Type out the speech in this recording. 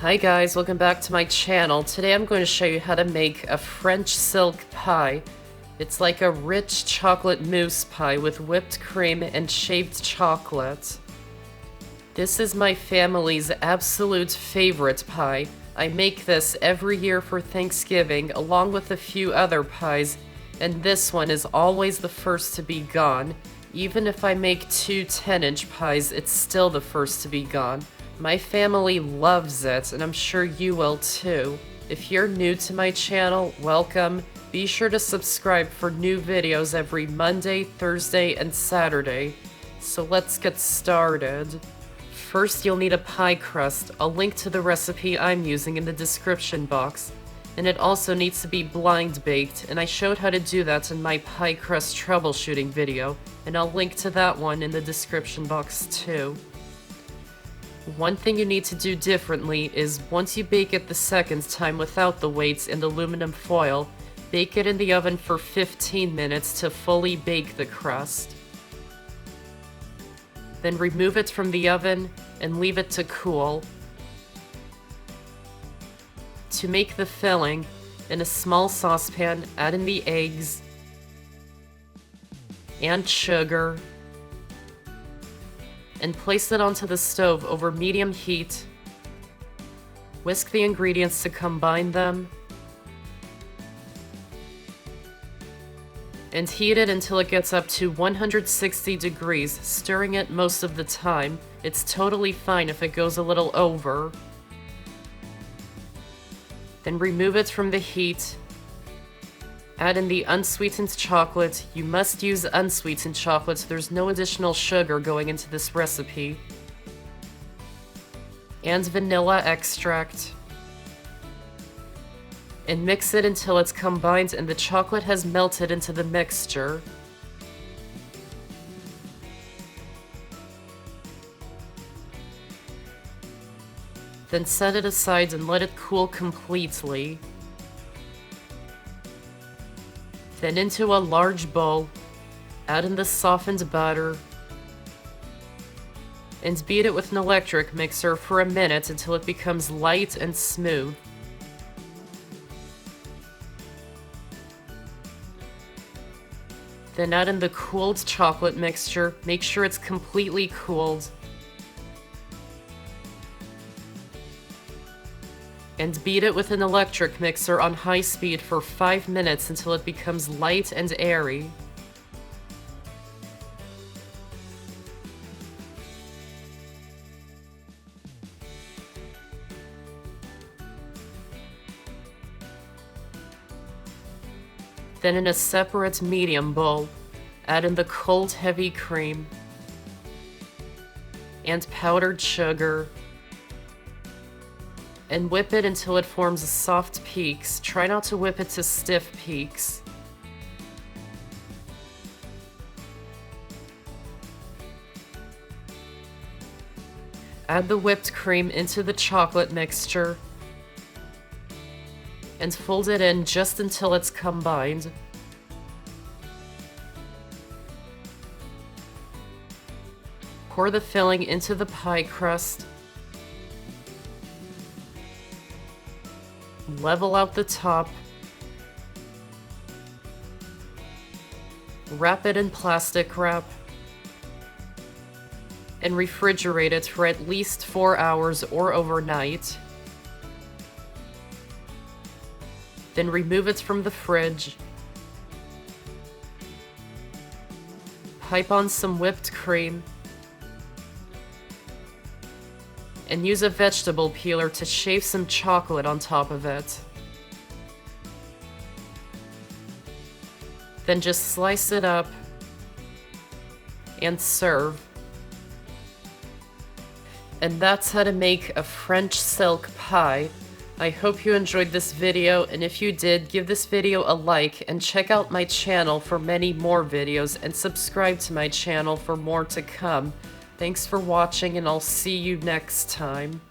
Hi guys, welcome back to my channel. Today I'm going to show you how to make a French silk pie. It's like a rich chocolate mousse pie with whipped cream and shaved chocolate. This is my family's absolute favorite pie. I make this every year for Thanksgiving along with a few other pies, and this one is always the first to be gone. Even if I make two 10-inch pies, it's still the first to be gone. My family loves it, and I'm sure you will too. If you're new to my channel, welcome. Be sure to subscribe for new videos every Monday, Thursday, and Saturday. So let's get started. First, you'll need a pie crust. I'll link to the recipe I'm using in the description box. And it also needs to be blind baked, and I showed how to do that in my pie crust troubleshooting video, and I'll link to that one in the description box too. One thing you need to do differently is once you bake it the second time without the weights and aluminum foil, bake it in the oven for 15 minutes to fully bake the crust. Then remove it from the oven and leave it to cool. To make the filling, in a small saucepan, add in the eggs and sugar, and place it onto the stove over medium heat. Whisk the ingredients to combine them, and heat it until it gets up to 160 degrees, stirring it most of the time. It's totally fine if it goes a little over. Then remove it from the heat. Add in the unsweetened chocolate. You must use unsweetened chocolate, so there's no additional sugar going into this recipe. And vanilla extract. And mix it until it's combined and the chocolate has melted into the mixture. Then set it aside and let it cool completely. Then into a large bowl, add in the softened butter, and beat it with an electric mixer for a minute until it becomes light and smooth. Then add in the cooled chocolate mixture. Make sure it's completely cooled. And beat it with an electric mixer on high speed for 5 minutes until it becomes light and airy. Then in a separate medium bowl, add in the cold heavy cream and powdered sugar, and whip it until it forms soft peaks. Try not to whip it to stiff peaks. Add the whipped cream into the chocolate mixture and fold it in just until it's combined. Pour the filling into the pie crust. Level out the top. Wrap it in plastic wrap. And refrigerate it for at least 4 hours or overnight. Then remove it from the fridge. Pipe on some whipped cream. And use a vegetable peeler to shave some chocolate on top of it. Then just slice it up and serve. And that's how to make a French silk pie. I hope you enjoyed this video, and if you did, give this video a like and check out my channel for many more videos and subscribe to my channel for more to come. Thanks for watching, and I'll see you next time.